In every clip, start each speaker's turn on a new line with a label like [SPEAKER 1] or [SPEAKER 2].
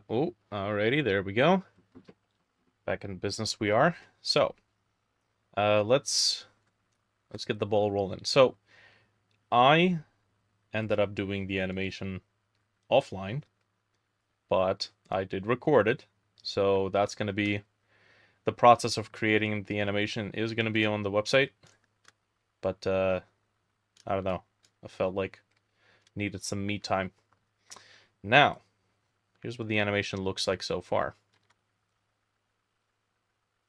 [SPEAKER 1] Oh, alrighty, there we go. Back in business we are. So, let's get the ball rolling. So, I ended up doing the animation offline, but I did record it. So that's going to be the process of creating the animation is going to be on the website. But I don't know. I felt like needed some me time. Now, here's what the animation looks like so far.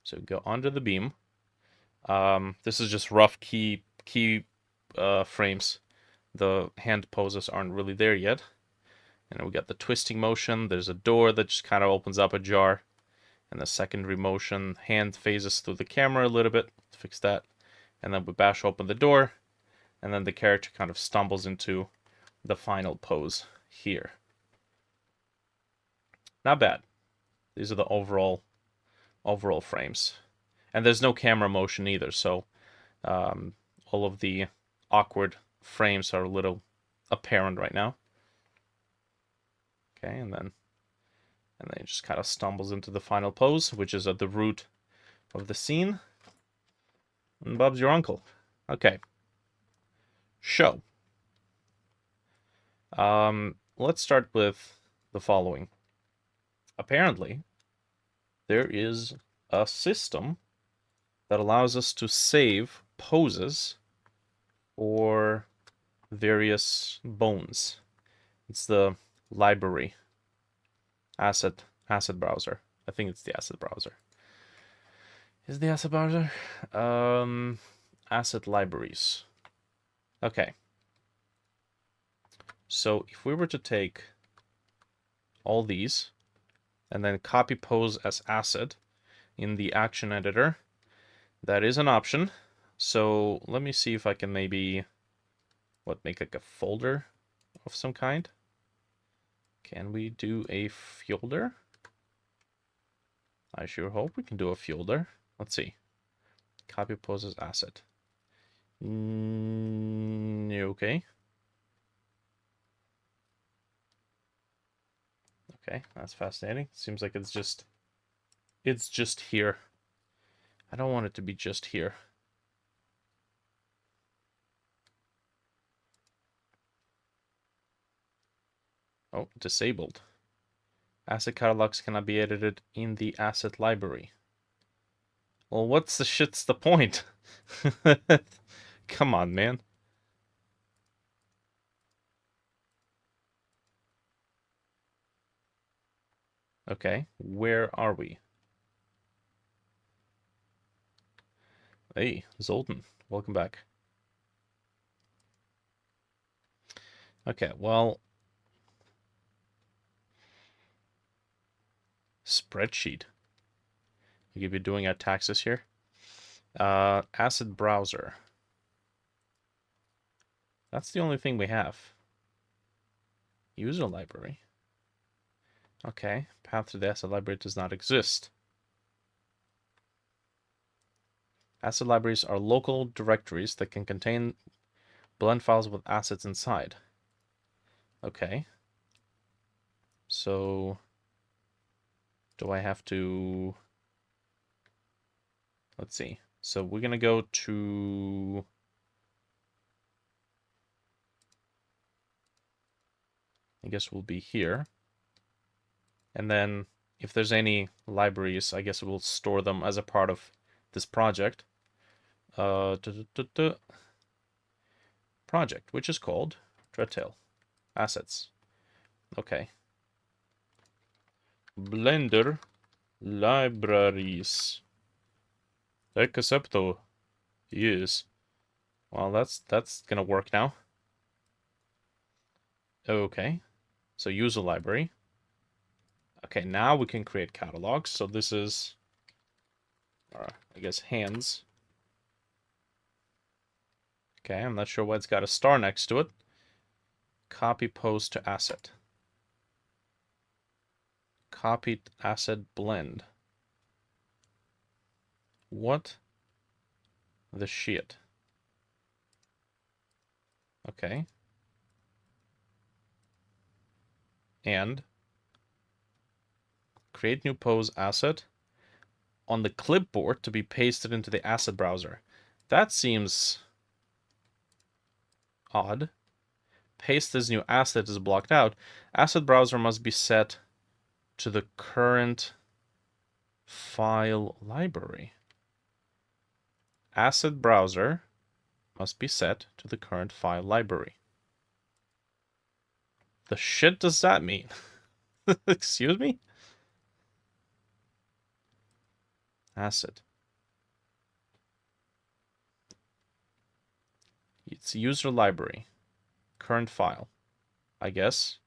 [SPEAKER 1] So go under the beam. This is just rough key frames. The hand poses aren't really there yet. And we got the twisting motion. There's a door that just kind of opens up ajar. And the secondary motion, hand phases through the camera a little bit. Let's fix that. And then we bash open the door. And then the character kind of stumbles into the final pose here. Not bad. These are the overall frames. And there's no camera motion either, so all of the awkward frames are a little apparent right now. Okay, and then it just kind of stumbles into the final pose, which is at the root of the scene. And Bob's your uncle. Okay. Show. Let's start with the following. Apparently, there is a system that allows us to save poses for various bones. It's the library asset browser. I think it's the asset browser. Is it the asset browser? Asset libraries. Okay. So if we were to take all these and then copy pose as asset in the action editor, that is an option. So let me see if I can maybe make like a folder of some kind. Can we do a folder? I sure hope we can do a folder. Let's see. Copy pose as asset. Okay. Okay, that's fascinating. Seems like it's just here. I don't want it to be just here. Oh, disabled. Asset catalogs cannot be edited in the asset library. Well, what's the shit's the point? Come on, man. Okay, where are we? Hey, Zoltan, welcome back. Okay, well, spreadsheet. We could be doing our taxes here. Asset browser. That's the only thing we have. User library. Okay, path to the asset library does not exist. Asset libraries are local directories that can contain blend files with assets inside. Okay. So, do I have to... Let's see. So we're going to go to... I guess we'll be here. And then if there's any libraries, I guess we'll store them as a part of this project. Project, which is called Dreadtail Assets. Okay. Blender libraries. Excepto. Yes. Well, that's gonna work now. Okay. So user library. Okay, now we can create catalogs. So this is, I guess, hands. Okay, I'm not sure why it's got a star next to it. Copy pose to asset. Copied asset blend. What the shit? Okay. And create new pose asset on the clipboard to be pasted into the asset browser. That seems odd. Paste this new asset is blocked out. Asset browser must be set to the current file library. Asset browser must be set to the current file library. The shit does that mean? Excuse me? Asset. It's user library. Current file. I guess.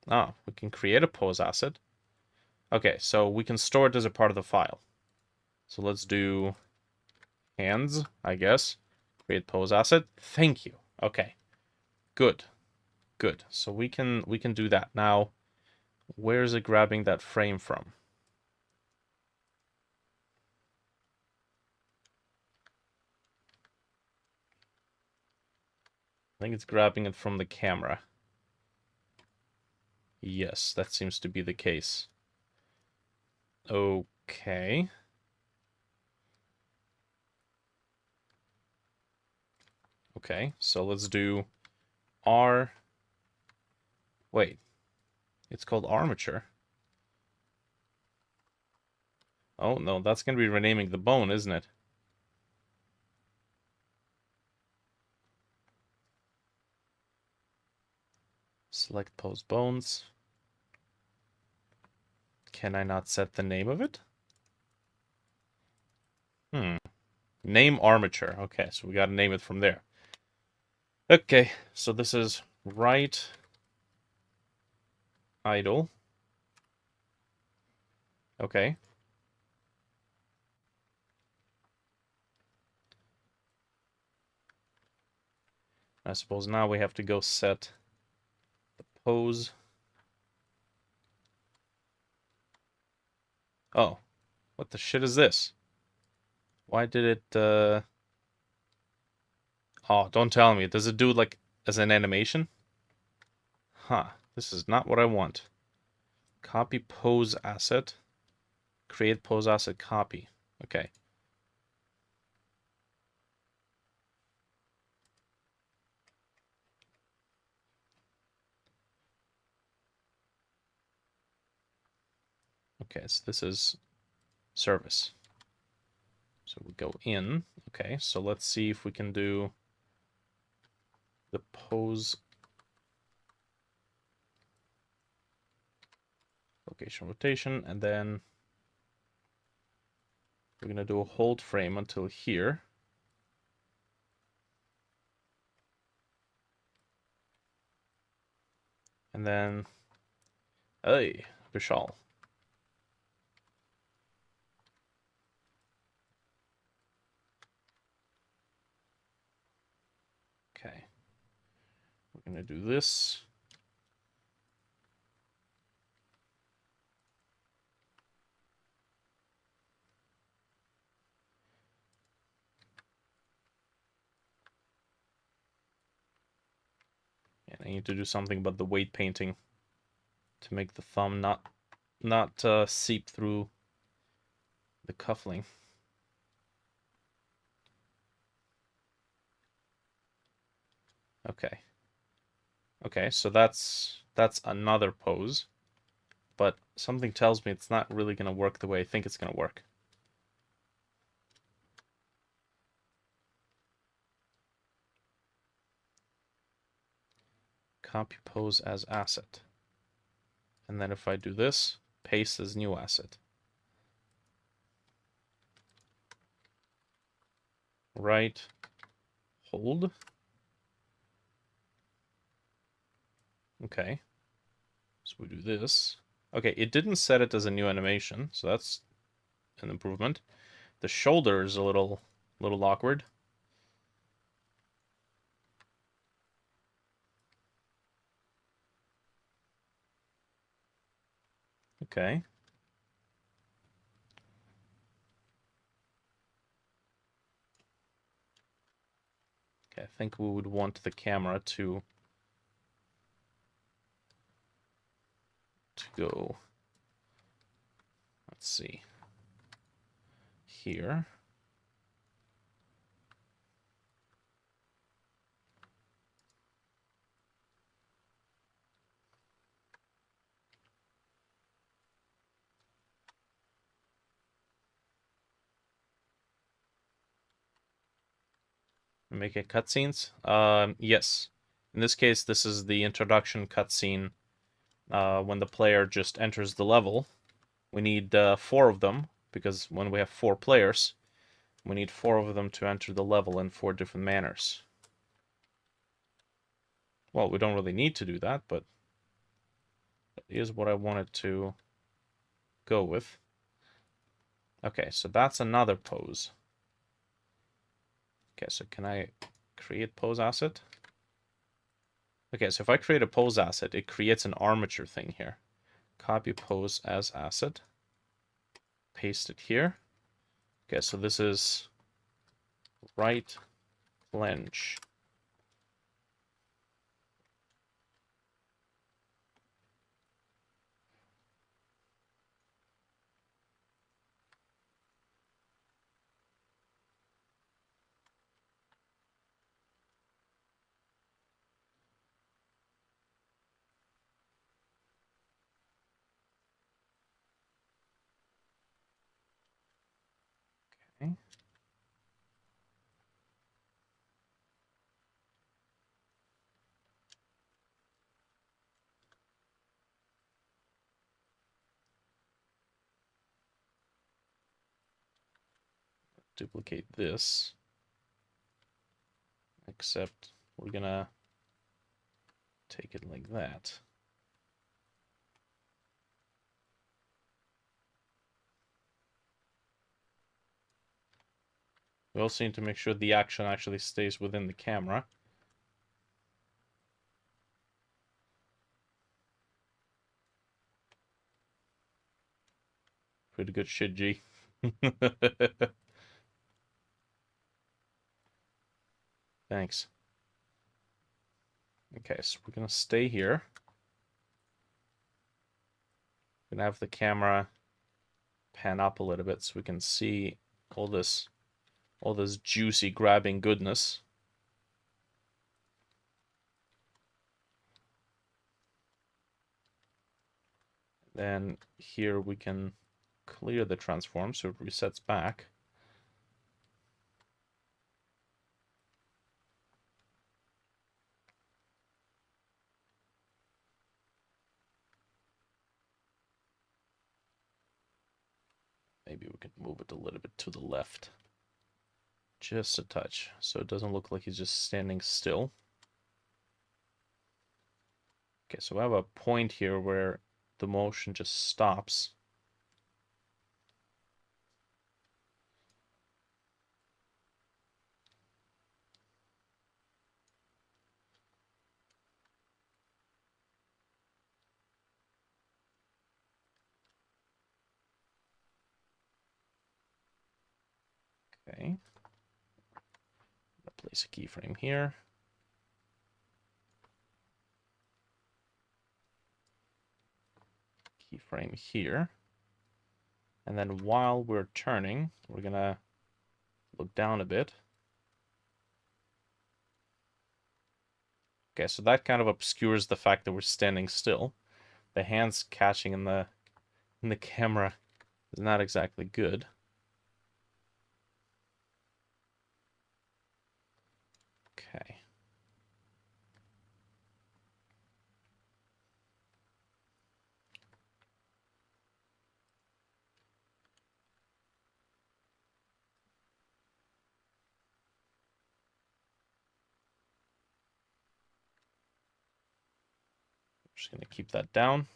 [SPEAKER 1] Ah, we can create a pose asset. Okay, so we can store it as a part of the file. So let's do hands, I guess. Create pose asset. Thank you. Okay. Good. Good. So we can do that. Now, where is it grabbing that frame from? I think it's grabbing it from the camera. Yes, that seems to be the case. Okay. Okay, so let's do R. Wait, it's called armature. Oh, no, that's going to be renaming the bone, isn't it? Select pose bones. Can I not set the name of it? Name armature. Okay, so we got to name it from there. Okay, so this is right idle. Okay. I suppose now we have to go set the pose. Oh, what the shit is this? Why did it, Oh, don't tell me. Does it do like as an animation? Huh, this is not what I want. Copy pose asset. Create pose asset copy. Okay. Okay, so this is service. So we go in. Okay, so let's see if we can do the pose location rotation, and then we're gonna do a hold frame until here. And then, hey, Vishal. Okay. We're gonna do this. And I need to do something about the weight painting to make the thumb not seep through the cuffling. Okay. Okay, so that's another pose, but something tells me it's not really gonna work the way I think it's gonna work. Copy pose as asset. And then if I do this, paste as new asset. Right, hold. Okay. So we do this. Okay, it didn't set it as a new animation, so that's an improvement. The shoulder is a little awkward. Okay. Okay, I think we would want the camera to go, let's see, here. Make it cutscenes? Yes. In this case, this is the introduction cutscene when the player just enters the level. We need 4 of them, because when we have 4 players, we need 4 of them to enter the level in 4 different manners. Well, we don't really need to do that, but that is what I wanted to go with. Okay, so that's another pose. Okay, so can I create pose asset? Okay, so if I create a pose asset, it creates an armature thing here. Copy pose as asset. Paste it here. Okay, so this is right flange. Okay. Duplicate this. Except we're gonna take it like that. We also need to make sure the action actually stays within the camera. Pretty good shit, G. Thanks. Okay, so we're gonna stay here. We're gonna have the camera pan up a little bit so we can see all this juicy grabbing goodness. Then here we can clear the transform so it resets back. Maybe we could move it a little bit to the left. Just a touch, so it doesn't look like he's just standing still. Okay, so I have a point here where the motion just stops. Okay. Place a keyframe here. Keyframe here. And then while we're turning, we're gonna look down a bit. Okay, so that kind of obscures the fact that we're standing still. The hands catching in the camera is not exactly good. Okay. Just gonna keep that down.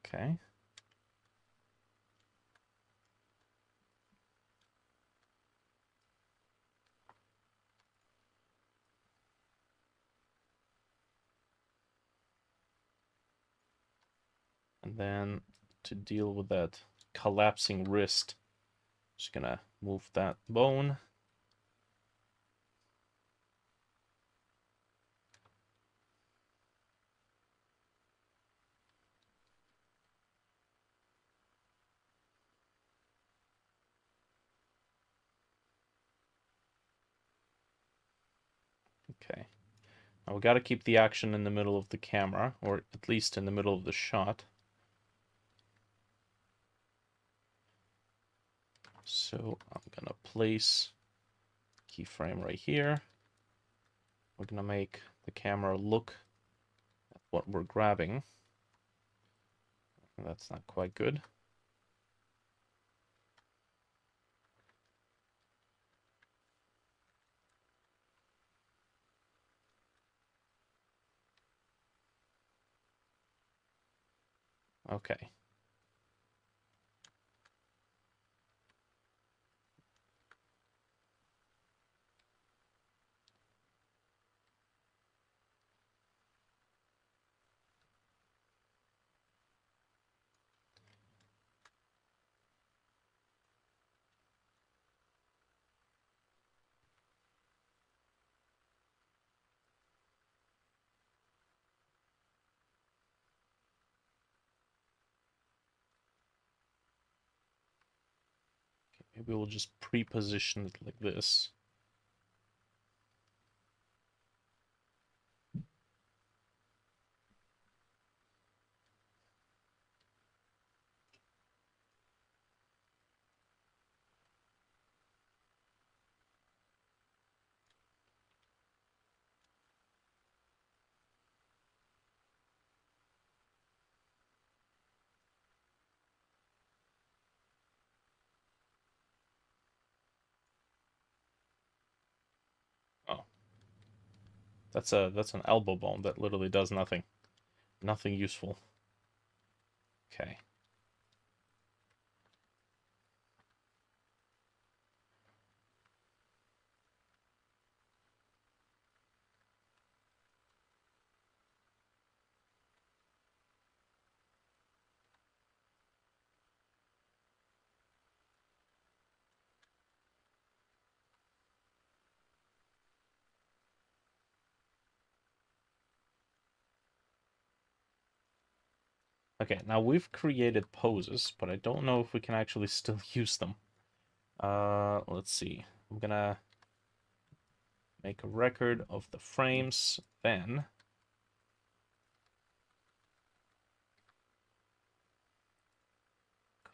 [SPEAKER 1] Okay. And then to deal with that collapsing wrist, Just gonna move that bone. Okay. Now we gotta keep the action in the middle of the camera, or at least in the middle of the shot. So I'm gonna place keyframe right here. We're gonna make the camera look at what we're grabbing. That's not quite good. Okay. Maybe we'll just pre-position it like this. Oh, that's an elbow bone that literally does nothing. Nothing useful. Okay. Okay, now we've created poses, but I don't know if we can actually still use them. Let's see. I'm gonna make a record of the frames, then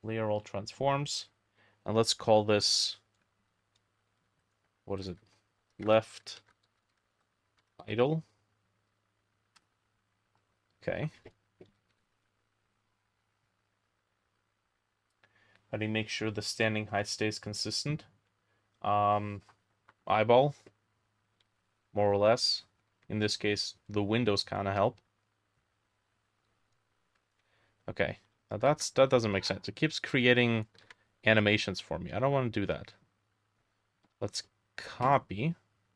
[SPEAKER 1] clear all transforms. And let's call this, what is it? Left idle. Okay. How do you make sure the standing height stays consistent? Eyeball, more or less. In this case, the windows kind of help. Okay, now that doesn't make sense. It keeps creating animations for me. I don't want to do that. Let's copy,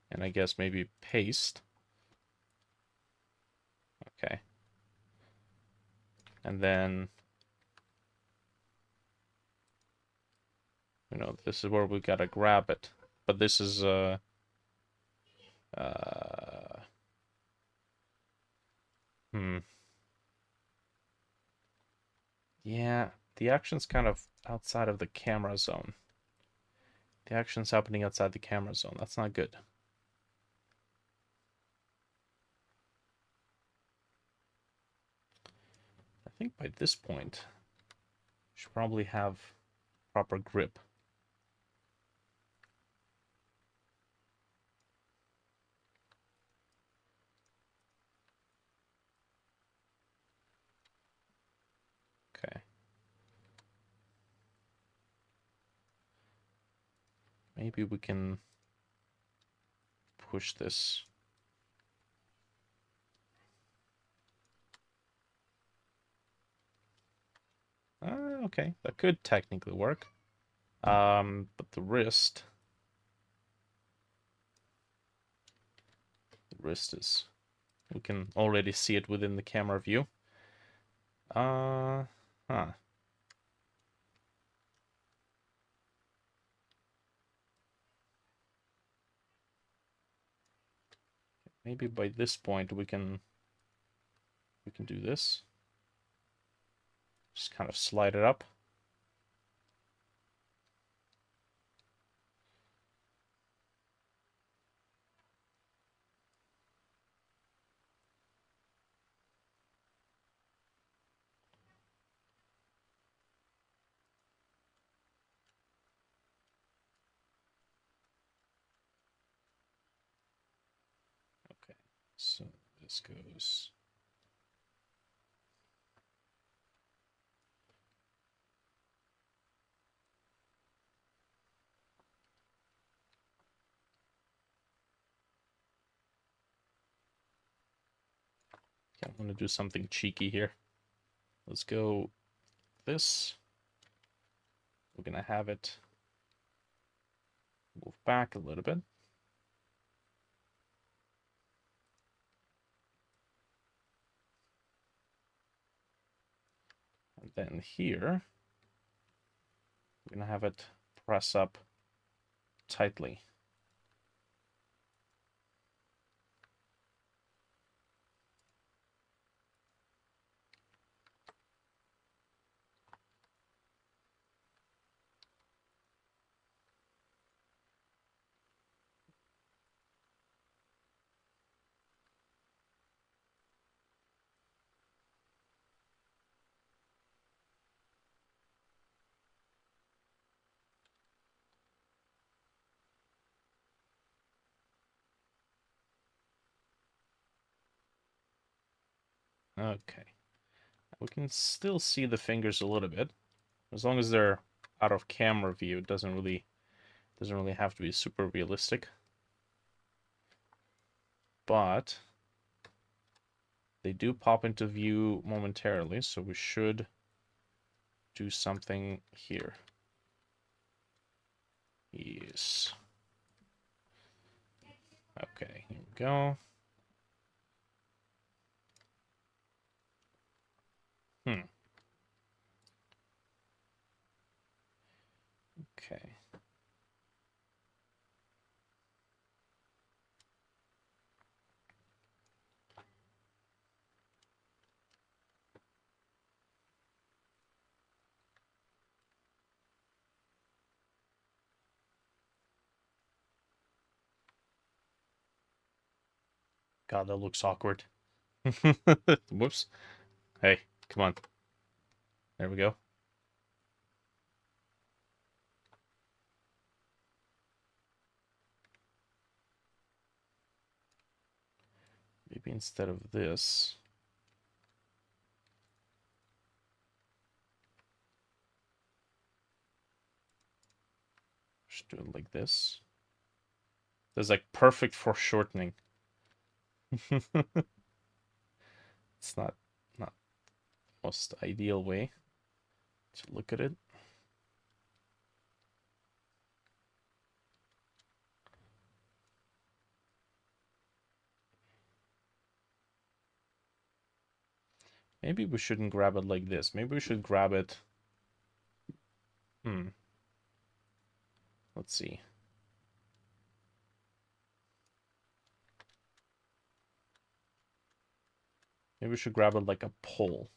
[SPEAKER 1] and I guess maybe paste. Okay. And then, this is where we gotta grab it. But this is, uh, hmm. Yeah, the action's kind of outside of the camera zone. The action's happening outside the camera zone. That's not good. I think by this point, we should probably have proper grip. Okay. Maybe we can push this. Okay, that could technically work. But the wrist is, we can already see it within the camera view. Huh. maybe by this point we can do this. Just kind of slide it up. Okay, so this goes. Okay, I'm gonna do something cheeky here. Let's go this. We're gonna have it move back a little bit. And then here, we're gonna have it press up tightly. Okay. We can still see the fingers a little bit. As long as they're out of camera view, it doesn't really have to be super realistic. But they do pop into view momentarily, so we should do something here. Yes. Okay, here we go. Okay. God, that looks awkward. Whoops. Hey, come on. There we go. Maybe instead of this, just do it like this. That's like perfect foreshortening. It's not the most ideal way to look at it. Maybe we shouldn't grab it like this. Maybe we should grab it. Let's see. Maybe we should grab it like a pole.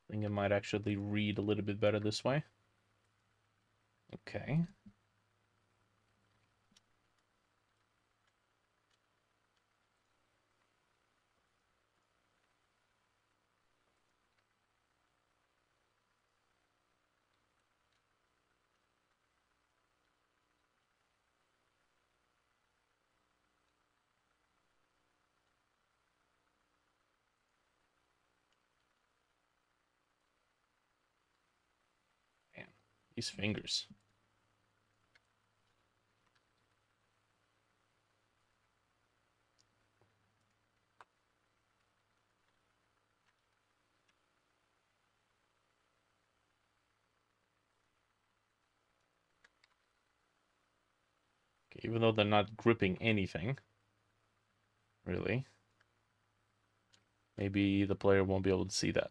[SPEAKER 1] I think it might actually read a little bit better this way. Okay. Man, these fingers. Okay, even though they're not gripping anything, really. Maybe the player won't be able to see that.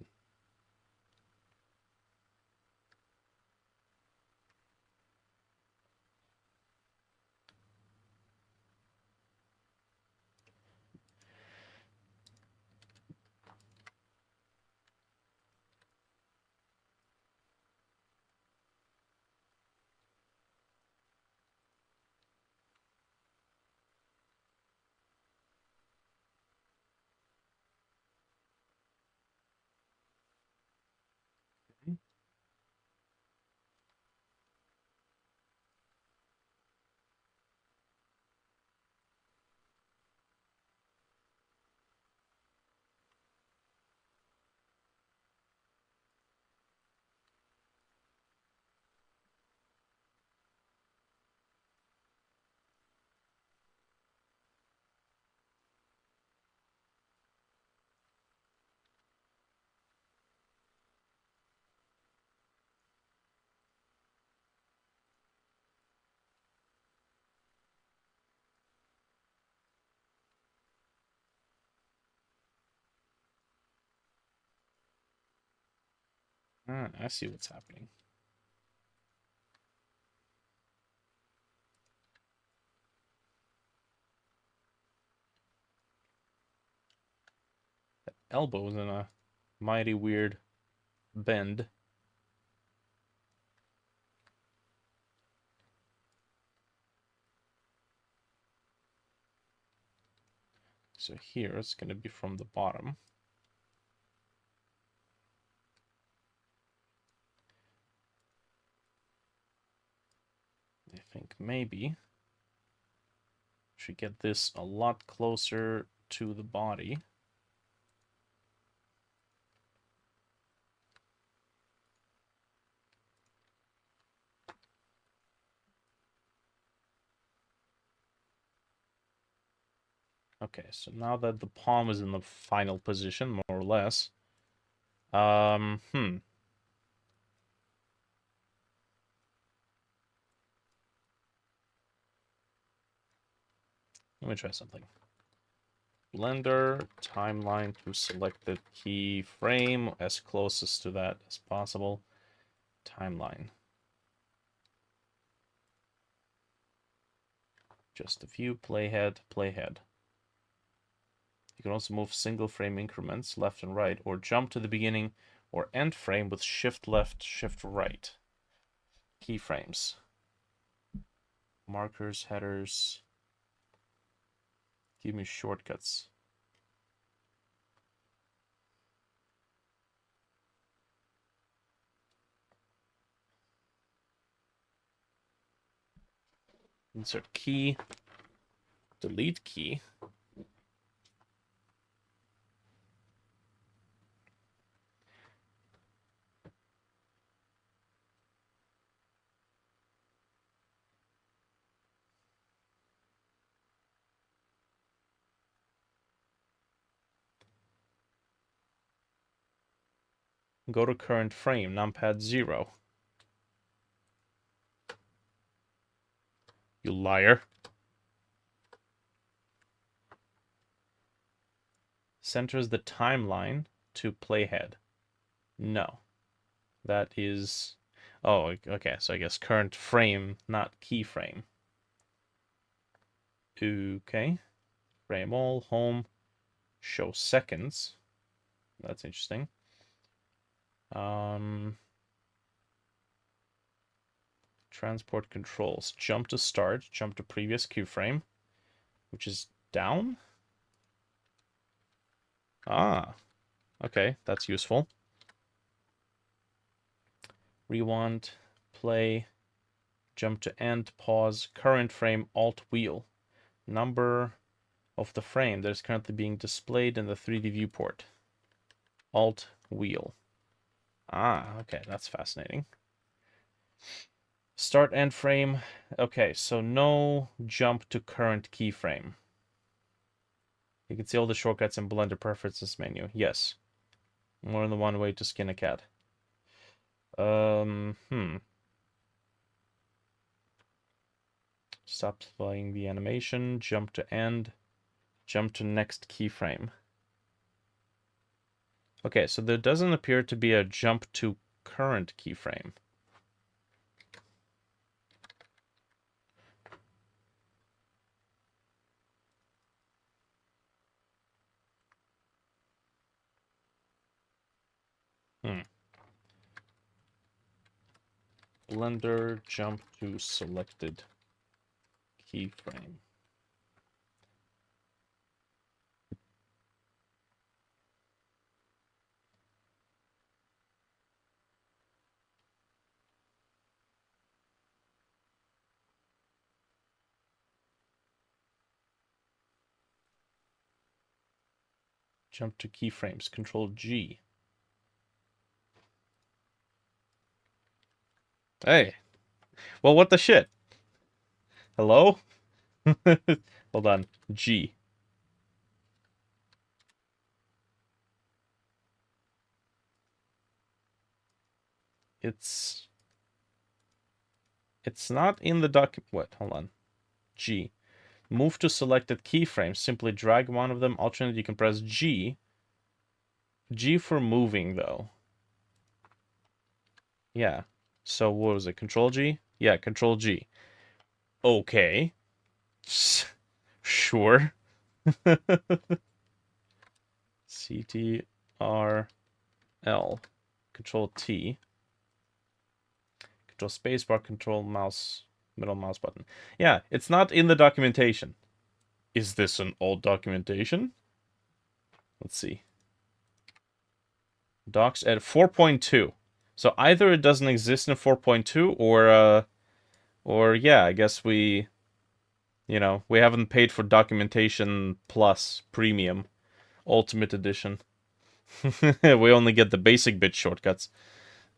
[SPEAKER 1] Ah, I see what's happening. Elbow's in a mighty weird bend. So here it's going to be from the bottom. I think maybe should get this a lot closer to the body. Okay, so now that the palm is in the final position, more or less. Let me try something. Blender timeline to selected keyframe as closest to that as possible. Timeline. Just a few. Playhead, playhead. You can also move single frame increments left and right, or jump to the beginning or end frame with shift left, shift right. Keyframes. Markers, headers. Give me shortcuts. Insert key. Delete key. Go to current frame, numpad 0. You liar. Centers the timeline to playhead. No. That is... Oh, okay, so I guess current frame, not keyframe. Okay. Frame all, home, show seconds. That's interesting. Transport controls. Jump to start, jump to previous keyframe, which is down. Ah, okay, that's useful. Rewind, play, jump to end, pause, current frame, alt wheel. Number of the frame that is currently being displayed in the 3D viewport. Alt wheel. Ah, okay, that's fascinating. Start end frame. Okay, so no jump to current keyframe. You can see all the shortcuts in Blender Preferences menu. Yes. More than one way to skin a cat. Stop playing the animation, jump to end, jump to next keyframe. Okay, so there doesn't appear to be a jump to current keyframe. Blender jump to selected keyframe. Jump to keyframes, Control G. Hey, well, what the shit? Hello? Hold on, G. It's not in the document. What? Hold on. G. Move to selected keyframes. Simply drag one of them. Alternate, you can press G. G for moving, though. Yeah. So what was it? Control G? Yeah, Control G. Okay. Sure. CTRL. Control T. Control spacebar, control mouse, middle mouse button. Yeah, it's not in the documentation. Is this an old documentation? Let's see. Docs at 4.2. So either it doesn't exist in 4.2 or yeah, I guess we haven't paid for documentation plus premium ultimate edition. We only get the basic bit shortcuts.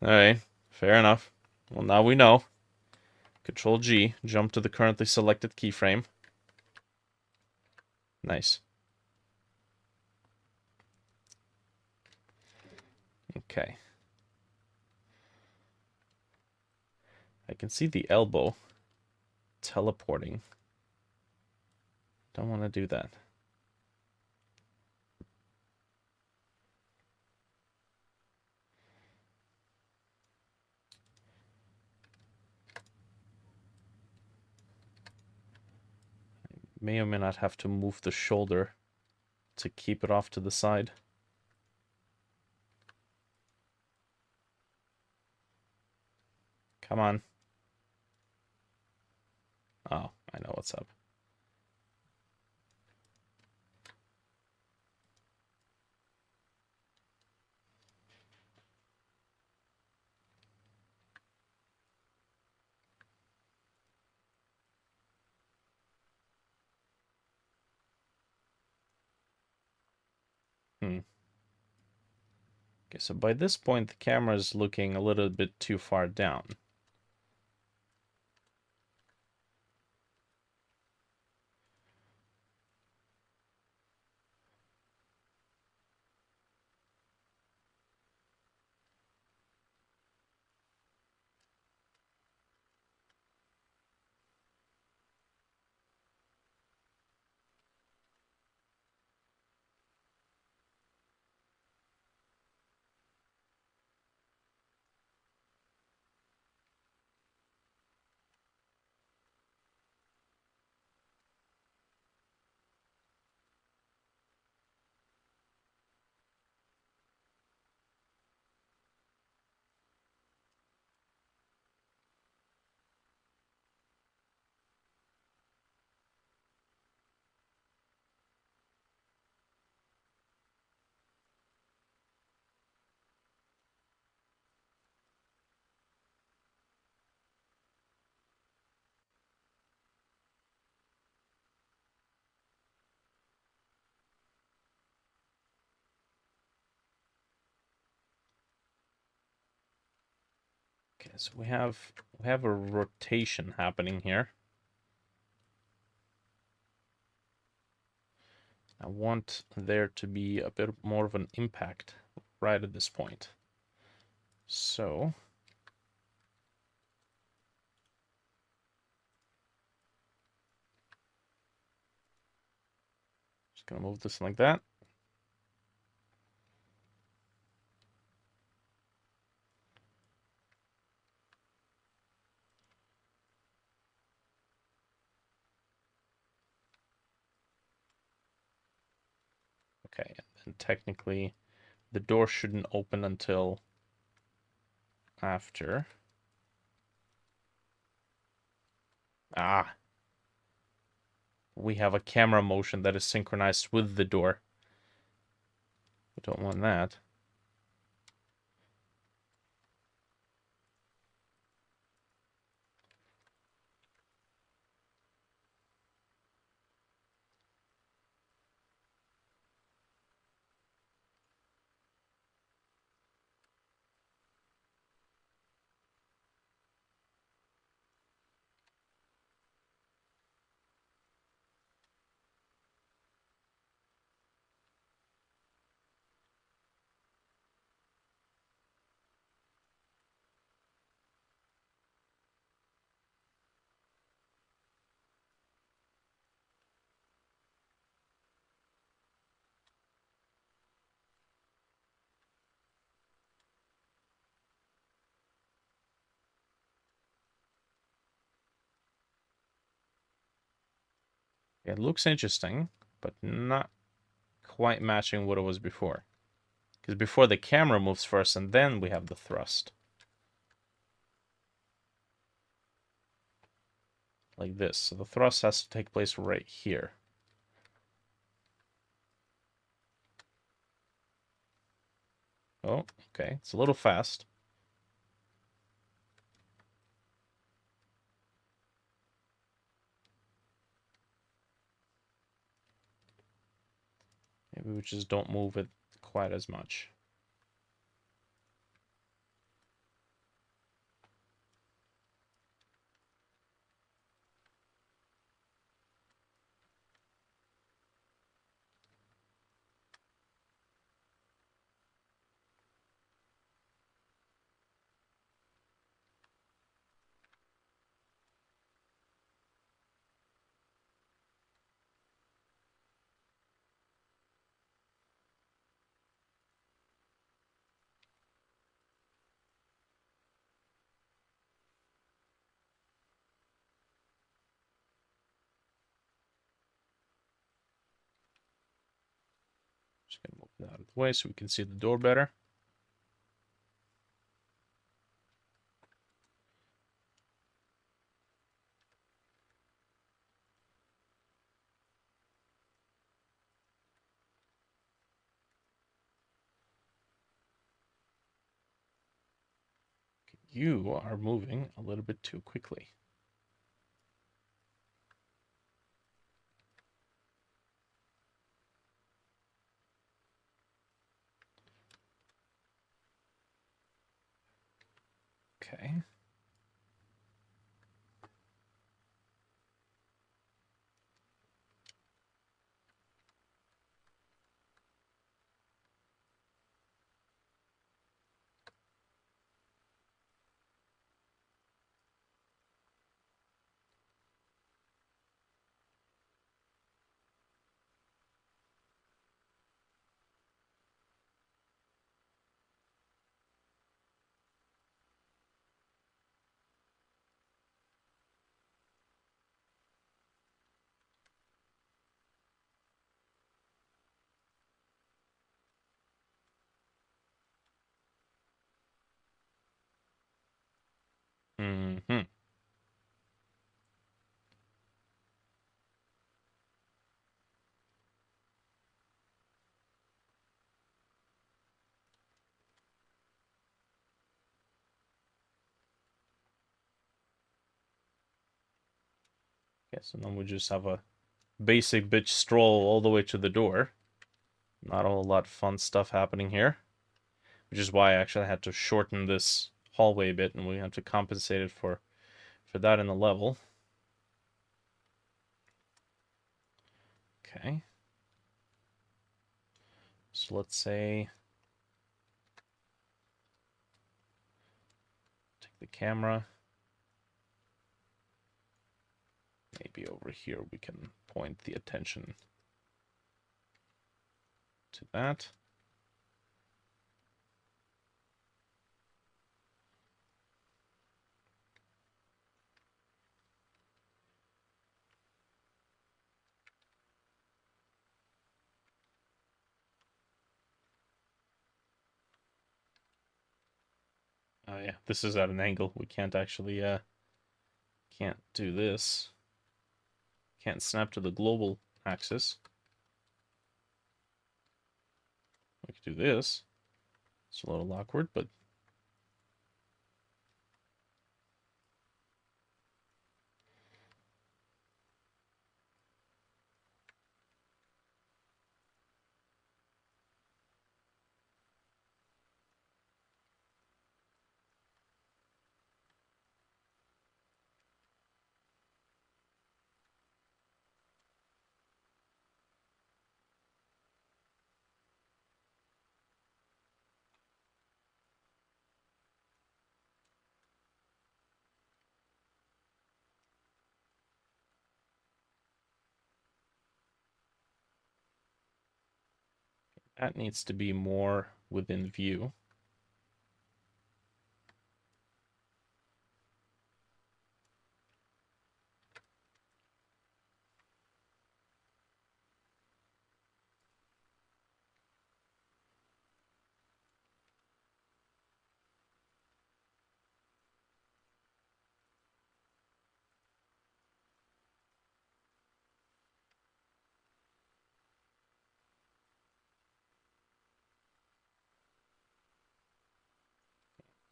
[SPEAKER 1] All right, fair enough. Well, now we know. Control G, jump to the currently selected keyframe. Nice. Okay. I can see the elbow teleporting. Don't want to do that. May or may not have to move the shoulder to keep it off to the side. Come on. Oh, I know what's up. Okay, so by this point, the camera is looking a little bit too far down. Okay, so we have a rotation happening here. I want there to be a bit more of an impact right at this point. So gonna move this like that. Okay, and technically the door shouldn't open until after. Ah, we have a camera motion that is synchronized with the door. We don't want that. It looks interesting, but not quite matching what it was before. Because before the camera moves first and then we have the thrust. Like this. So the thrust has to take place right here. Oh, okay. It's a little fast. Maybe we just don't move it quite as much. Just gonna move that out of the way so we can see the door better. You are moving a little bit too quickly. Okay. Mm-hmm. Okay, so then we just have a basic bitch stroll all the way to the door. Not a whole lot of fun stuff happening here. Which is why I actually had to shorten this hallway a bit, and we have to compensate it for that in the level. Okay. So let's say take the camera. Maybe over here we can point the attention. Do that. Oh yeah, this is at an angle. We can't actually can't do this. Can't snap to the global axis. We could do this. It's a little awkward, but that needs to be more within view.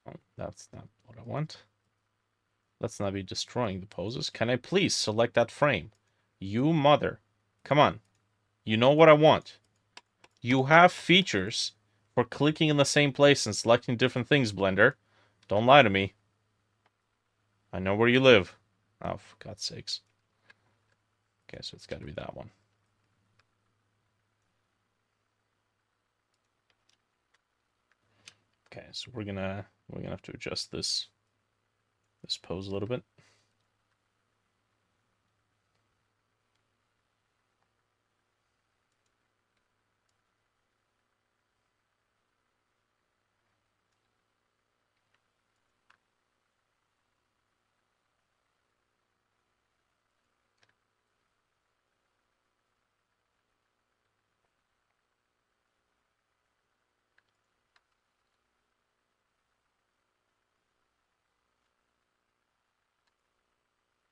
[SPEAKER 1] Oh, that's not what I want. Let's not be destroying the poses. Can I please select that frame? You mother. Come on. You know what I want. You have features for clicking in the same place and selecting different things, Blender. Don't lie to me. I know where you live. Oh, for God's sakes. Okay, so it's got to be that one. Okay, so we're gonna have to adjust this pose a little bit.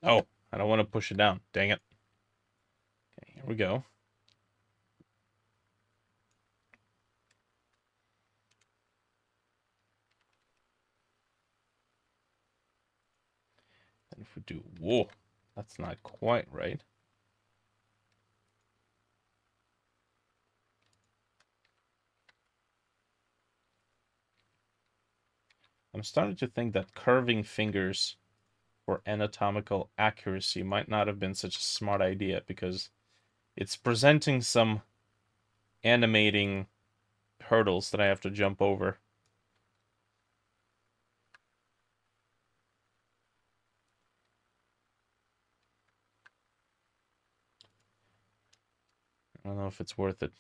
[SPEAKER 1] Oh, I don't want to push it down. Dang it. Okay, here we go. And if we do, whoa, that's not quite right. I'm starting to think that curving fingers for anatomical accuracy might not have been such a smart idea because it's presenting some animating hurdles that I have to jump over. I don't know if it's worth it.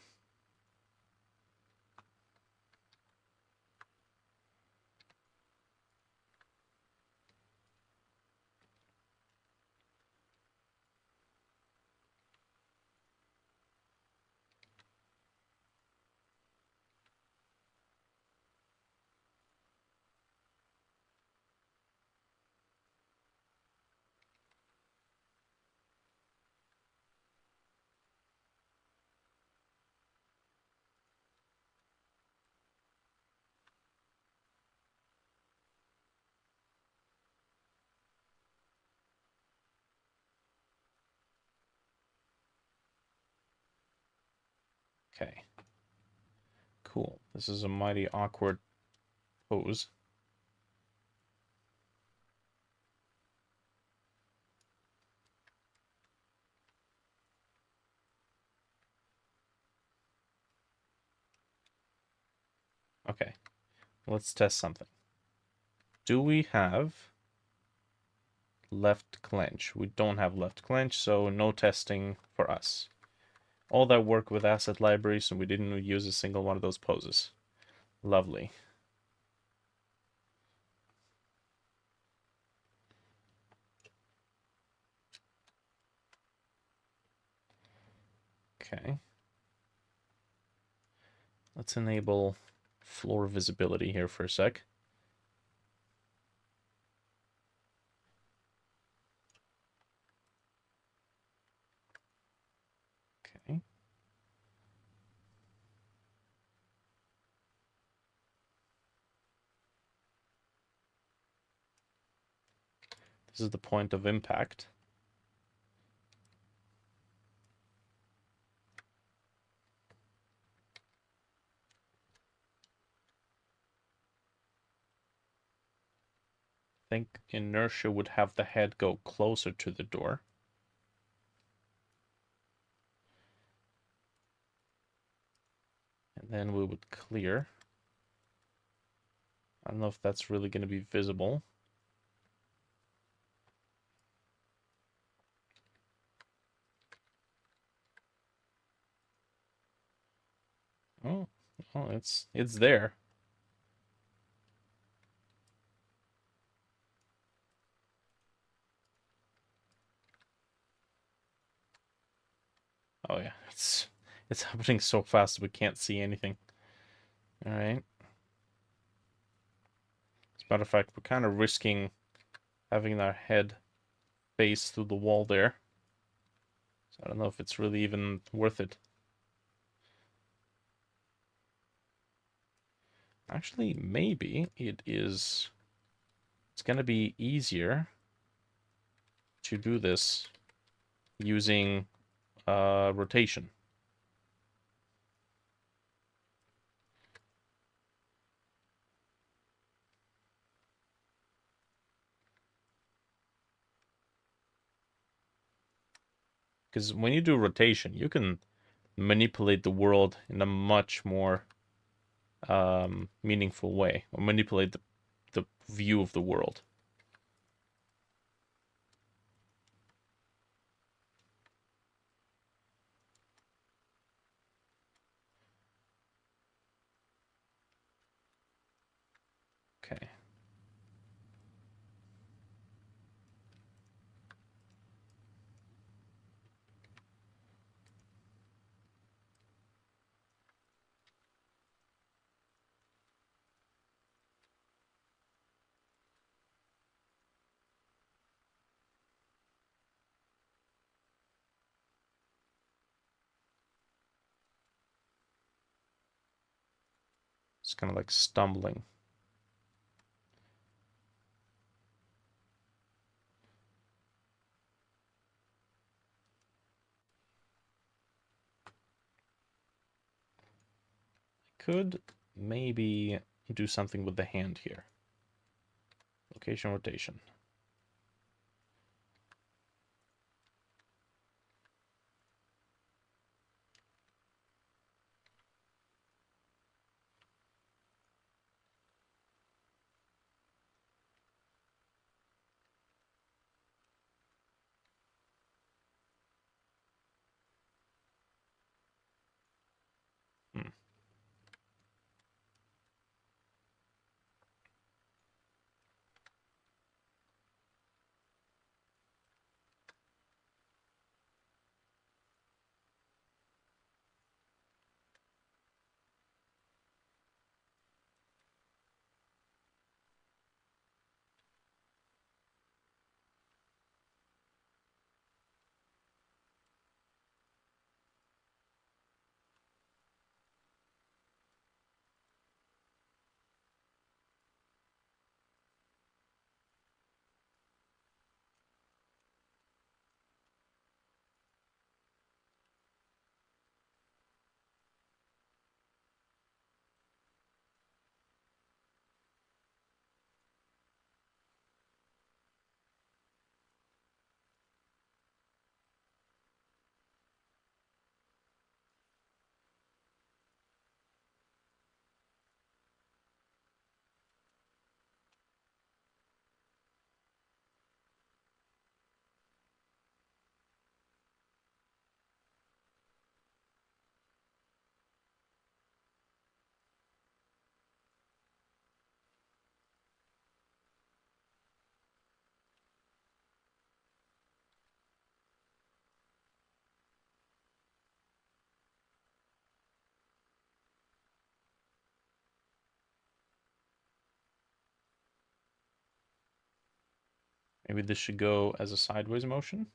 [SPEAKER 1] Okay. Cool. This is a mighty awkward pose. Okay. Let's test something. Do we have left clench? We don't have left clench, so no testing for us. all that work with asset libraries and we didn't use a single one of those poses. Lovely. Okay. Let's enable floor visibility here for a sec. Okay. This is the point of impact. I think inertia would have the head go closer to the door. And then we would clear. I don't know if that's really going to be visible. Oh, it's there. Oh yeah, it's happening so fast we can't see anything. All right. As a matter of fact, we're kind of risking having our head face through the wall there. So I don't know if it's really even worth it. Actually, maybe it is. It's gonna be easier to do this using rotation. Because when you do rotation, you can manipulate the world in a much more meaningful way, or manipulate the view of the world. Okay. It's kind of like stumbling. Could maybe do something with the hand here. Location rotation. Hmm. Maybe this should go as a sideways motion.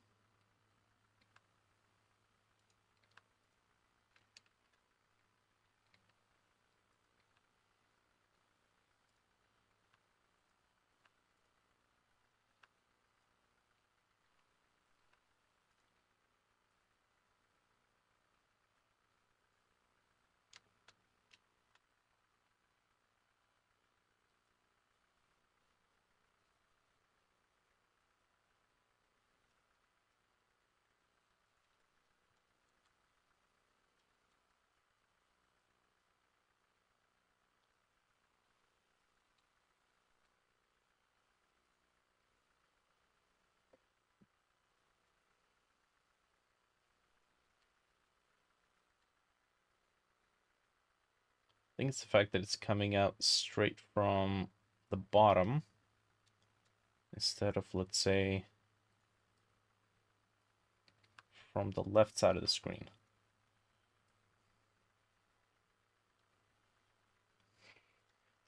[SPEAKER 1] I think it's the fact that it's coming out straight from the bottom instead of, let's say, from the left side of the screen.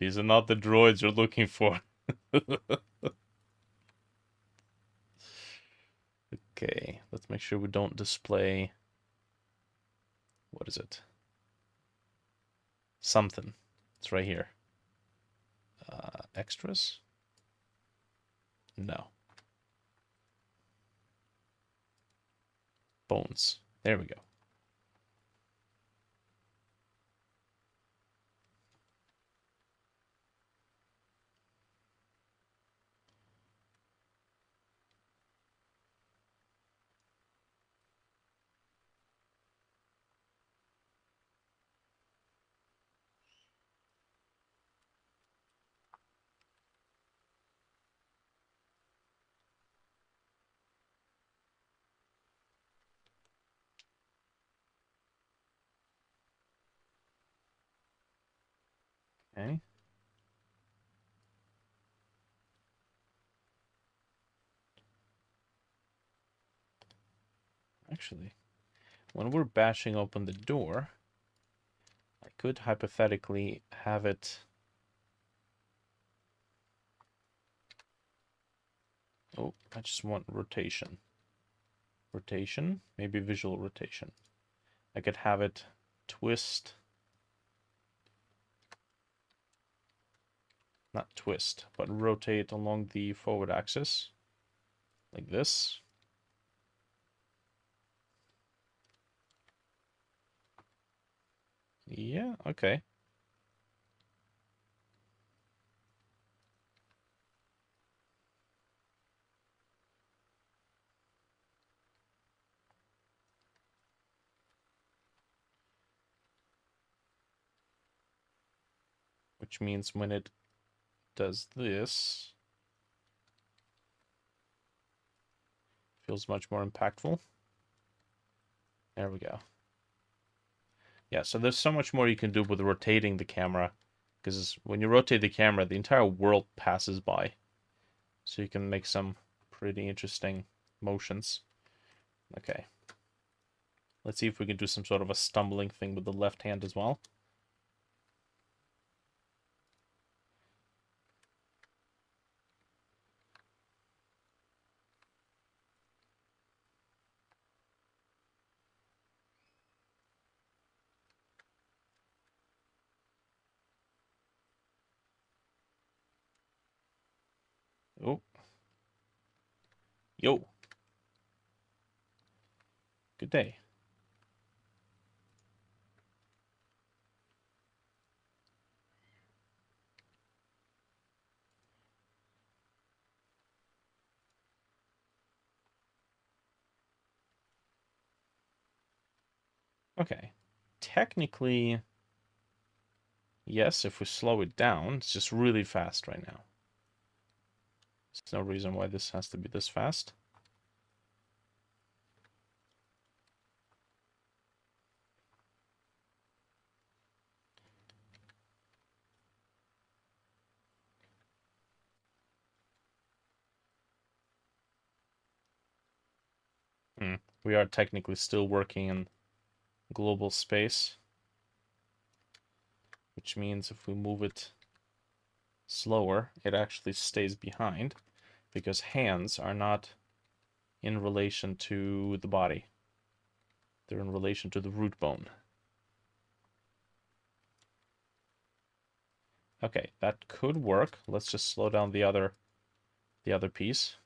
[SPEAKER 1] These are not the droids you're looking for. Okay, let's make sure we don't display... What is it? Something. It's right here. Extras? No. Bones. There we go. Okay. Actually, when we're bashing open the door, I could hypothetically have it... Oh, I just want rotation. Rotation? Maybe visual rotation. I could have it twist... Not twist, but rotate along the forward axis. Like this. Yeah, okay. Which means when it does this, feels much more impactful. There we go. Yeah, so there's so much more you can do with rotating the camera, because when you rotate the camera, the entire world passes by. So you can make some pretty interesting motions. Okay. Let's see if we can do some sort of a stumbling thing with the left hand as well. Oh. Yo. Good day. Okay. Technically, yes, if we slow it down, it's just really fast right now. There's no reason why this has to be this fast. We are technically still working in global space, which means if we move it slower, it actually stays behind. because hands are not in relation to the body. They're in relation to the root bone. Okay, that could work. Let's just slow down the other piece.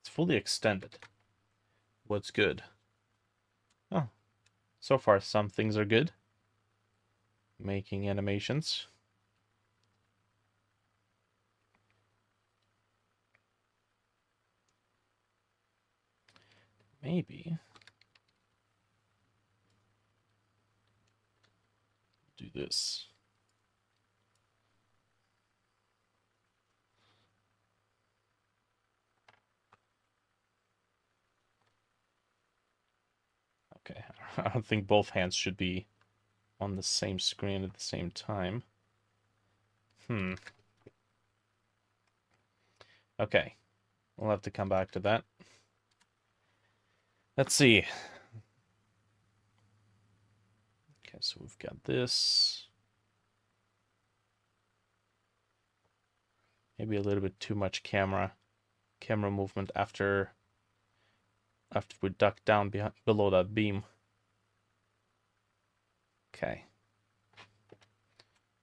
[SPEAKER 1] It's fully extended. What's good? Oh, so far some things are good. Making animations. Maybe do this. Okay, I don't think both hands should be on the same screen at the same time. Okay, we'll have to come back to that. Let's see. Okay, so we've got this. Maybe a little bit too much camera movement after we duck down below that beam. Okay.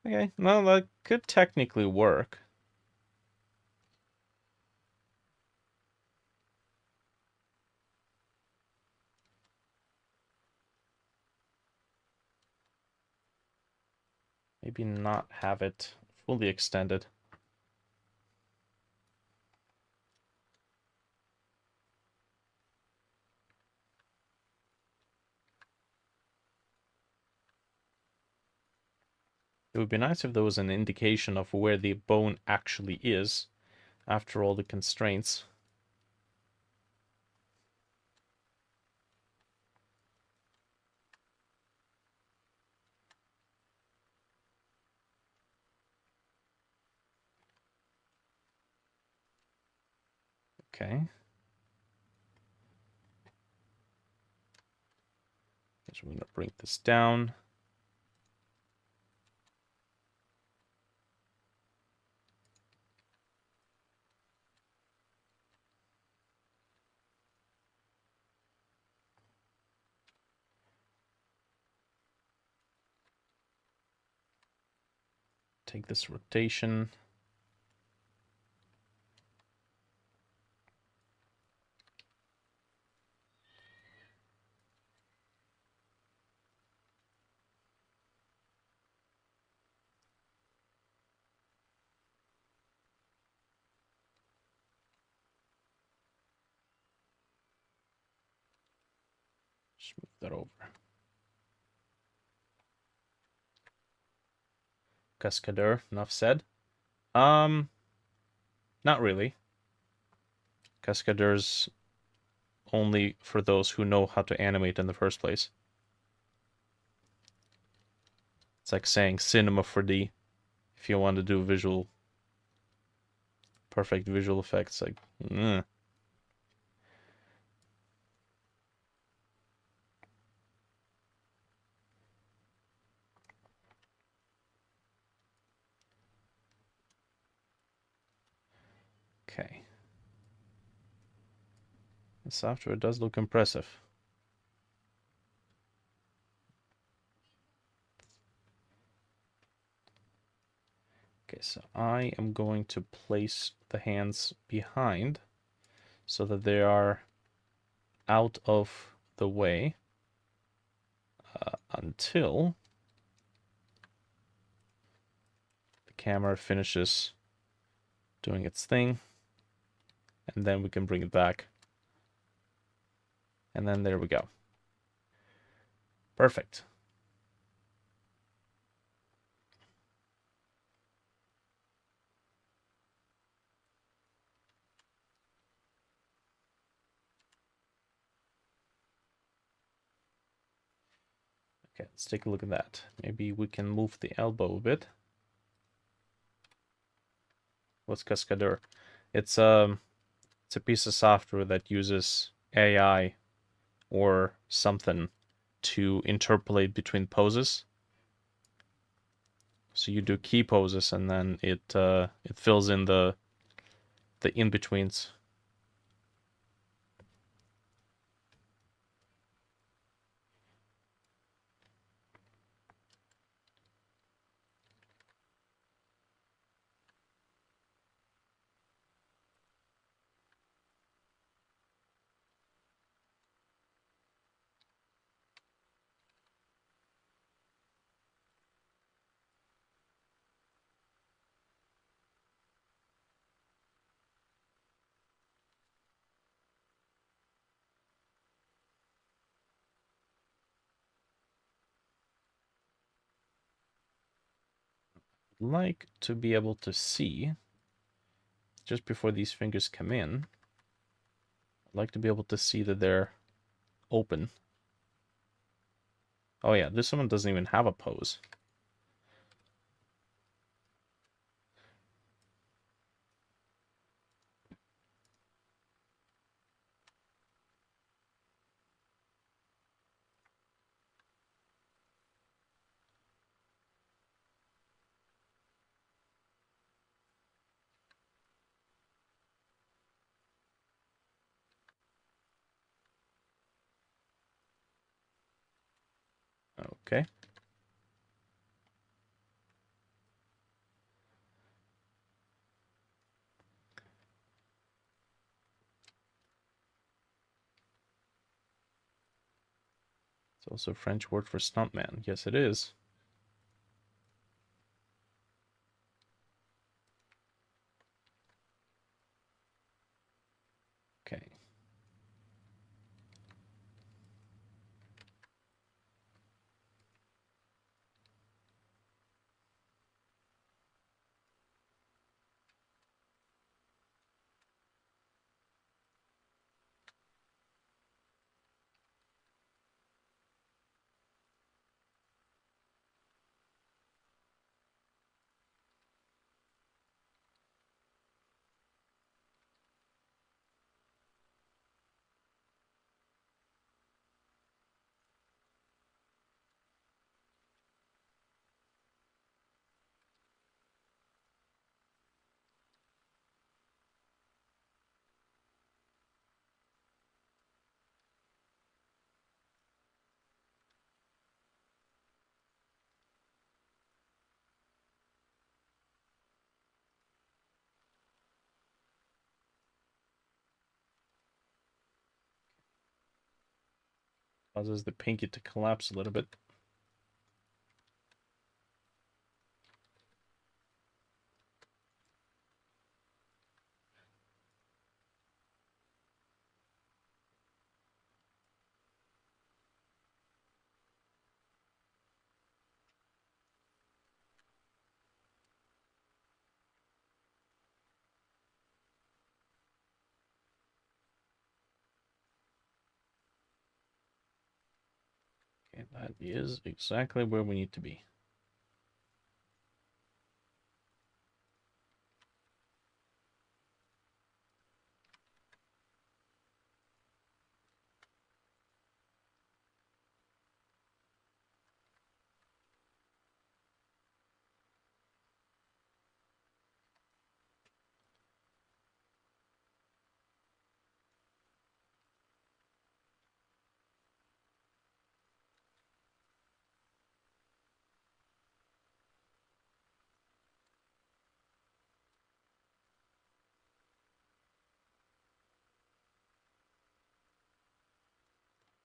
[SPEAKER 1] Okay, well, that could technically work. Maybe not have it fully extended. It would be nice if there was an indication of where the bone actually is after all the constraints. Okay. So we're going to bring this down. Take this rotation. Just move that over. Cascadeur, enough said. Not really. Cascadeur's only for those who know how to animate in the first place. It's like saying cinema 4D if you want to do perfect visual effects. Like, okay. The software does look impressive. Okay, so I am going to place the hands behind so that they are out of the way until the camera finishes doing its thing, and then we can bring it back. And then there we go. Perfect. Okay, Let's take a look at that. Maybe we can move the elbow a bit. What's Cascadeur? It's a piece of software that uses AI or something to interpolate between poses. So you do key poses, and then it fills in the in-betweens. Like to be able to see just before these fingers come in. I'd like to be able to see that they're open. Oh yeah, this one doesn't even have a pose. Okay. It's also a French word for stuntman. Yes, it is. Okay. Causes the pinky to collapse a little bit. Okay, that is exactly where we need to be.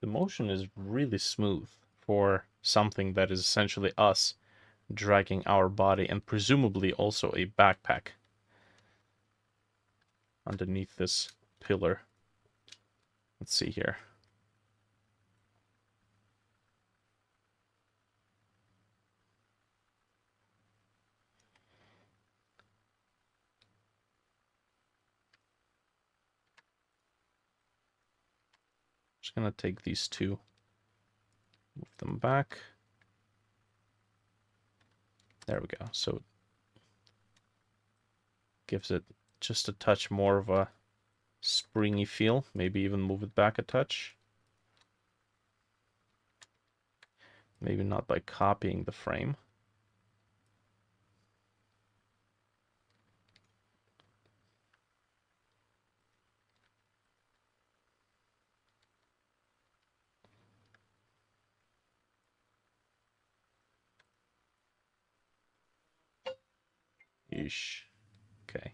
[SPEAKER 1] The motion is really smooth for something that is essentially us dragging our body and presumably also a backpack underneath this pillar. Let's see here. Just gonna take these two, move them back. There we go. So it gives it just a touch more of a springy feel. Maybe even move it back a touch. Maybe not by copying the frame. Yeesh. Okay.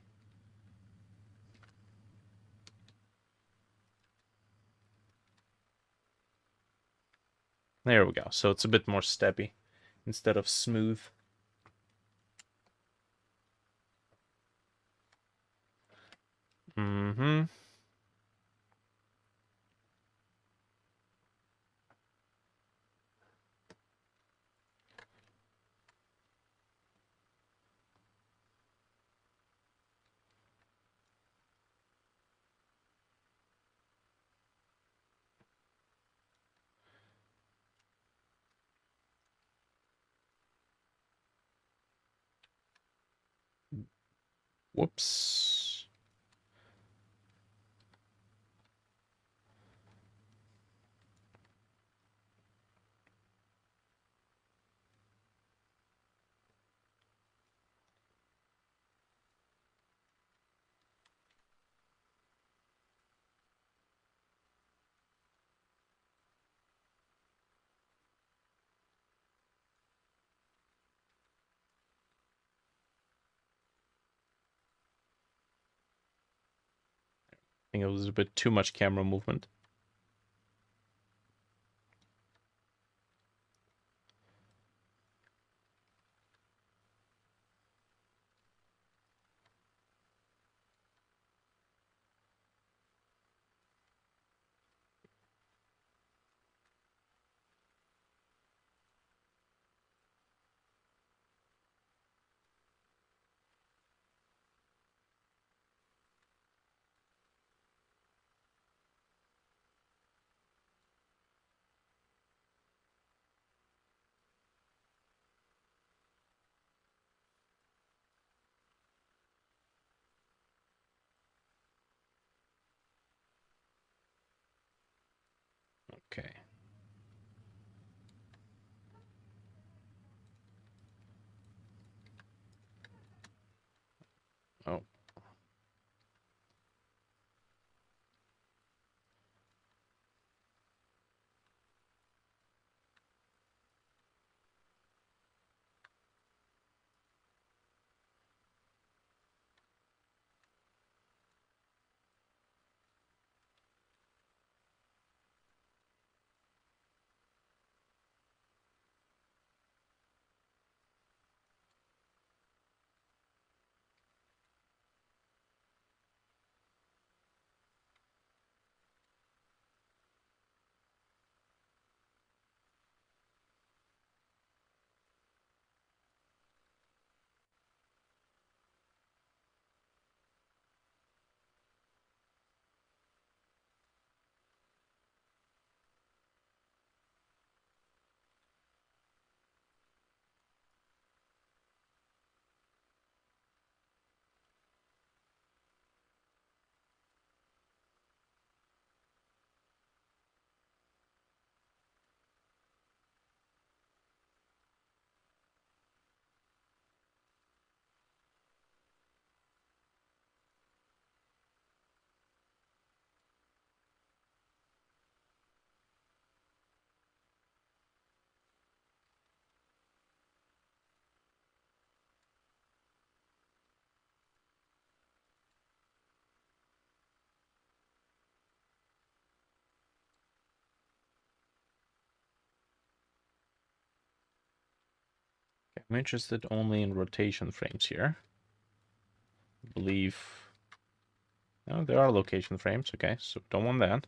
[SPEAKER 1] There we go. So it's a bit more steppy instead of smooth. Mm-hmm. Whoops. I think it was a bit too much camera movement. Okay. Oh. I'm interested only in rotation frames here. I believe... No, there are location frames. Okay, so don't want that.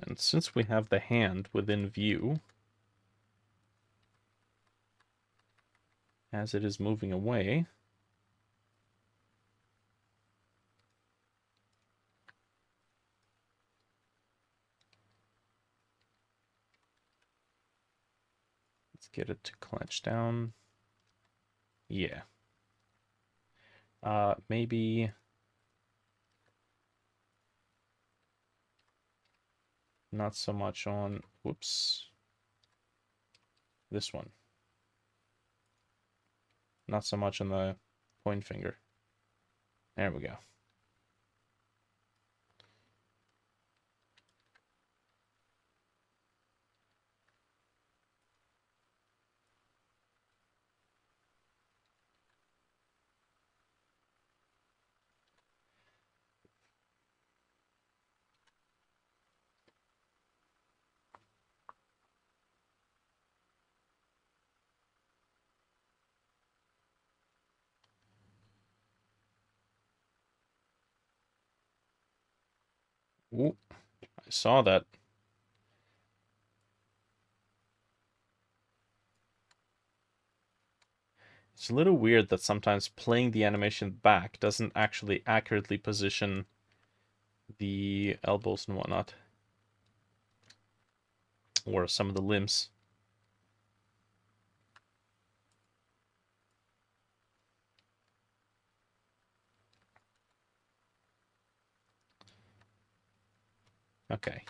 [SPEAKER 1] And since we have the hand within view, as it is moving away, let's get it to clench down. Yeah. Maybe not so much on, whoops, this one. Not so much on the point finger. There we go. Ooh, I saw that. It's a little weird that sometimes playing the animation back doesn't actually accurately position the elbows and whatnot. Or some of the limbs. Okay.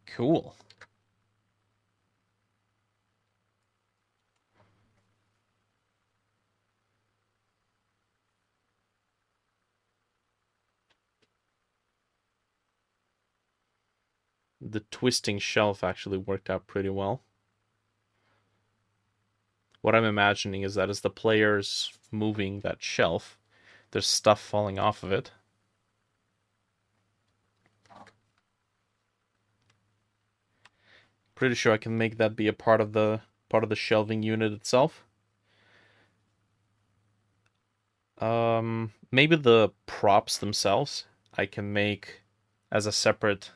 [SPEAKER 1] Cool. The twisting shelf actually worked out pretty well. What I'm imagining is that as the player's moving that shelf, there's stuff falling off of it. Pretty sure I can make that be a part of the shelving unit itself. Maybe the props themselves I can make as a separate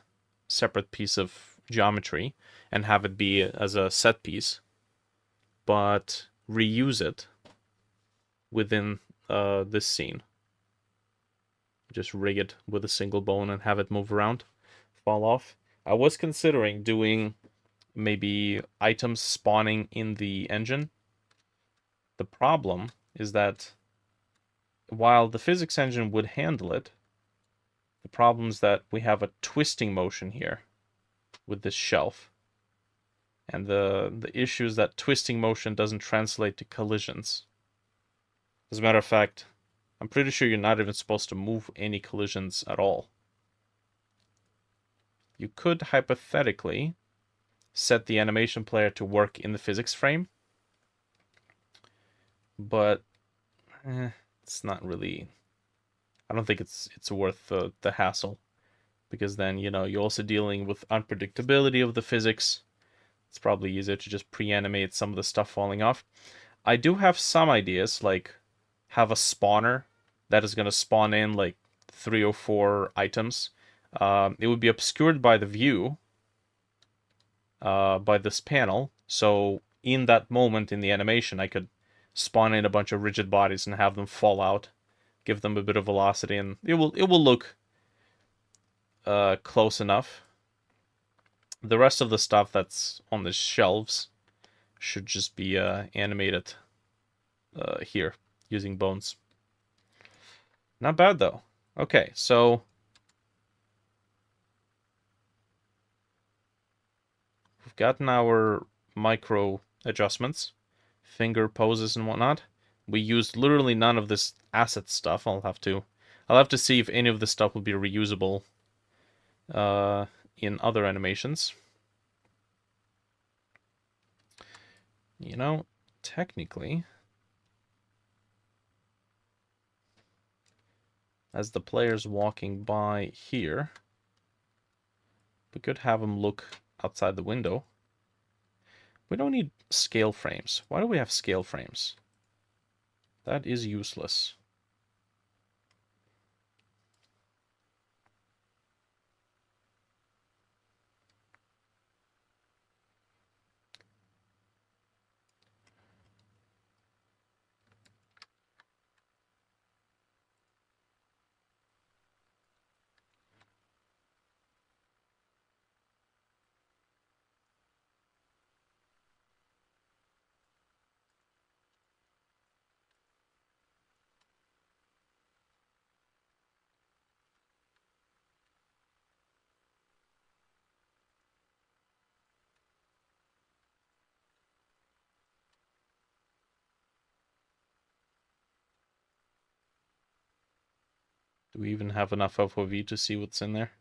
[SPEAKER 1] piece of geometry and have it be as a set piece, but reuse it within this scene. Just rig it with a single bone and have it move around, fall off. I was considering doing maybe items spawning in the engine. The problem is that while the physics engine would handle it, the problem is that we have a twisting motion here with this shelf. And the issue is that twisting motion doesn't translate to collisions. As a matter of fact, I'm pretty sure you're not even supposed to move any collisions at all. You could hypothetically set the animation player to work in the physics frame, but it's not really. I don't think it's worth the hassle, because then you're also dealing with unpredictability of the physics. It's probably easier to just pre-animate some of the stuff falling off. I do have some ideas, like have a spawner that is going to spawn in like 3 or 4 items. It would be obscured by the view, by this panel. So in that moment in the animation, I could spawn in a bunch of rigid bodies and have them fall out, give them a bit of velocity, and it will look close enough. The rest of the stuff that's on the shelves should just be animated here using bones. Not bad though. Okay, so we've gotten our micro adjustments, finger poses and whatnot. We used literally none of this asset stuff. I'll have to see if any of this stuff will be reusable in other animations. Technically, as the player's walking by here, we could have him look outside the window. We don't need scale frames. Why do we have scale frames? That is useless. Do we even have enough FOV to see what's in there?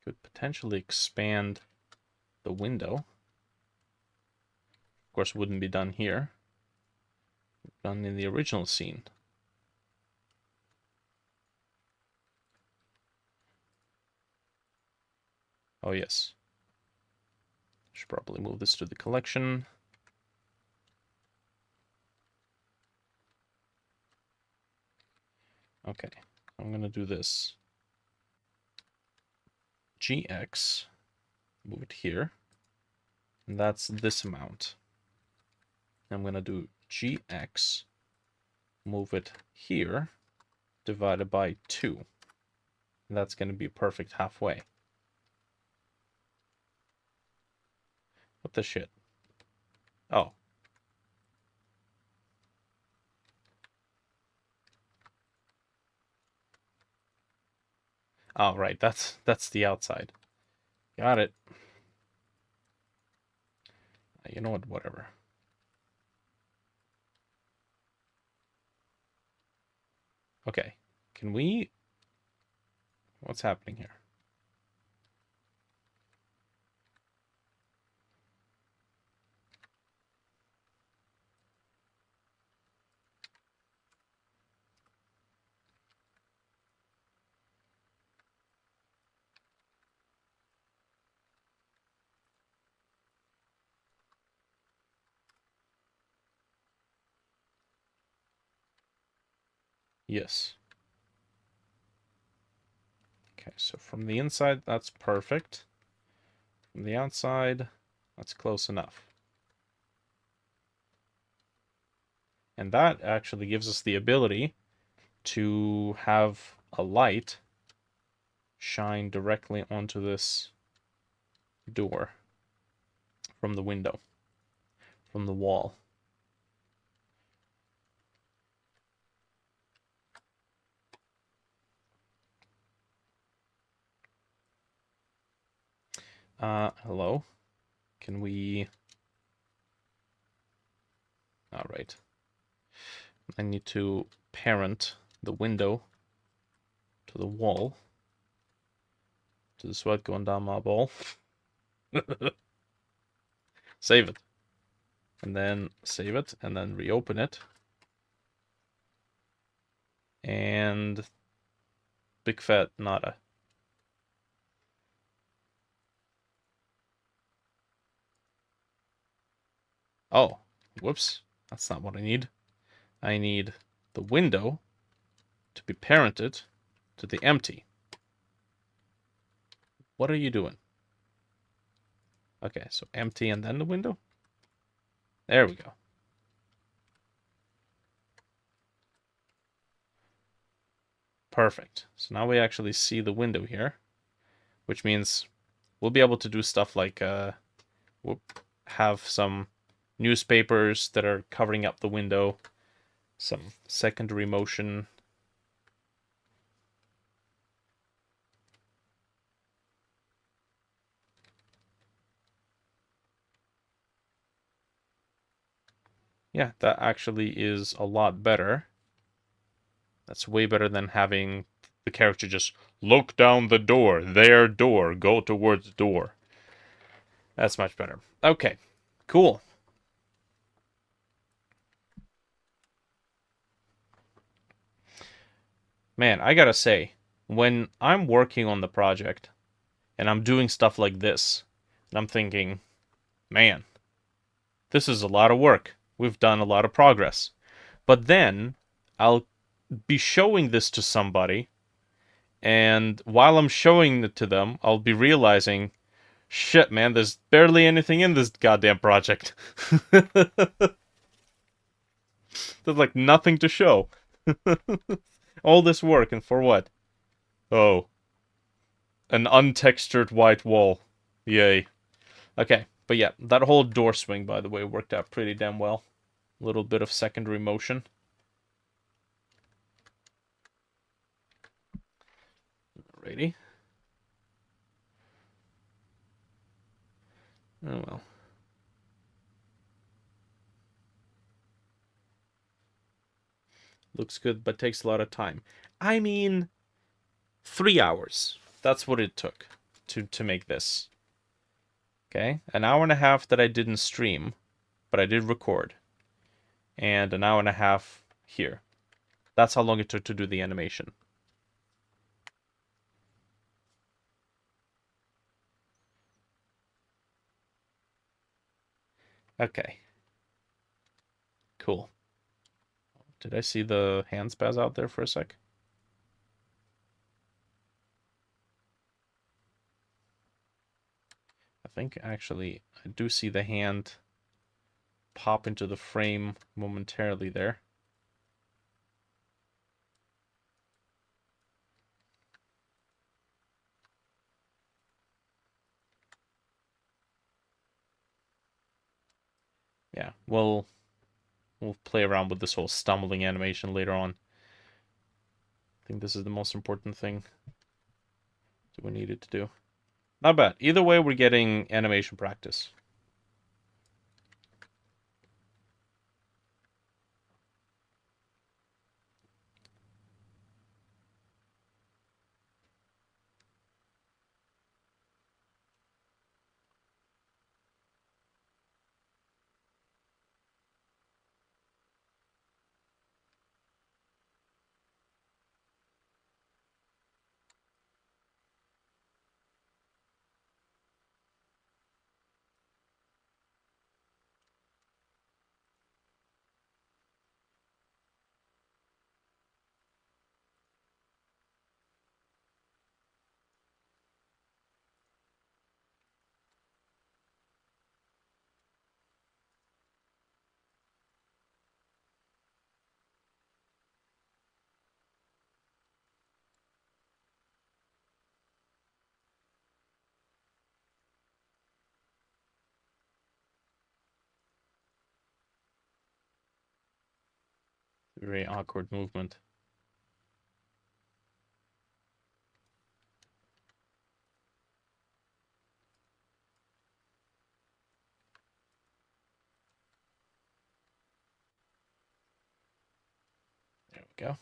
[SPEAKER 1] Could potentially expand the window. Of course, it wouldn't be done here. Done in the original scene. Oh, yes. Should probably move this to the collection. Okay, I'm gonna do this. GX, move it here. And that's this amount. I'm gonna do GX, move it here, divided by 2. And that's gonna be perfect halfway. What the shit? Oh. Oh, right, that's the outside. Got it. You know what, whatever. Okay, can we... What's happening here? Yes. Okay, so from the inside, that's perfect. From the outside, that's close enough. And that actually gives us the ability to have a light shine directly onto this door from the window, from the wall. Hello? Can we... All right. I need to parent the window to the wall. To the sweat going down my ball. Save it. And then save it, and then reopen it. And... Big fat nada. Oh, whoops. That's not what I need. I need the window to be parented to the empty. What are you doing? Okay, so empty and then the window? There we go. Perfect. So now we actually see the window here, which means we'll be able to do stuff like we'll have some newspapers that are covering up the window, some secondary motion. Yeah, that actually is a lot better. That's way better than having the character just look down the door, their door, go towards the door. That's much better. Okay, cool. Man, I gotta say, when I'm working on the project and I'm doing stuff like this, and I'm thinking, man, this is a lot of work. We've done a lot of progress. But then I'll be showing this to somebody, and while I'm showing it to them, I'll be realizing, shit, man, there's barely anything in this goddamn project. There's like nothing to show. All this work, and for what? Oh. An untextured white wall. Yay. Okay, but yeah, that whole door swing, by the way, worked out pretty damn well. A little bit of secondary motion. Alrighty. Oh well. Looks good, but takes a lot of time. I mean, 3 hours. That's what it took to make this. Okay, an hour and a half that I didn't stream, but I did record. And an hour and a half here. That's how long it took to do the animation. Okay. Cool. Did I see the hand spaz out there for a sec? I think actually I do see the hand pop into the frame momentarily there. Yeah, we'll play around with this whole stumbling animation later on. I think this is the most important thing that we needed to do. Not bad. Either way, we're getting animation practice. Very awkward movement. There we go.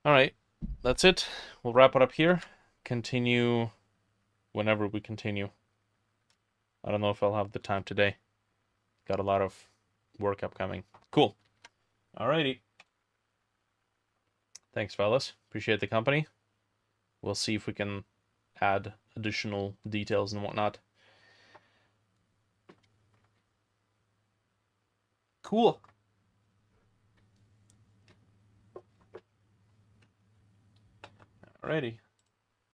[SPEAKER 1] All right, that's it. We'll wrap it up here. Continue whenever we continue. I don't know if I'll have the time today. Got a lot of work upcoming. Cool. Alrighty. Thanks, fellas. Appreciate the company. We'll see if we can add additional details and whatnot. Cool. Alrighty.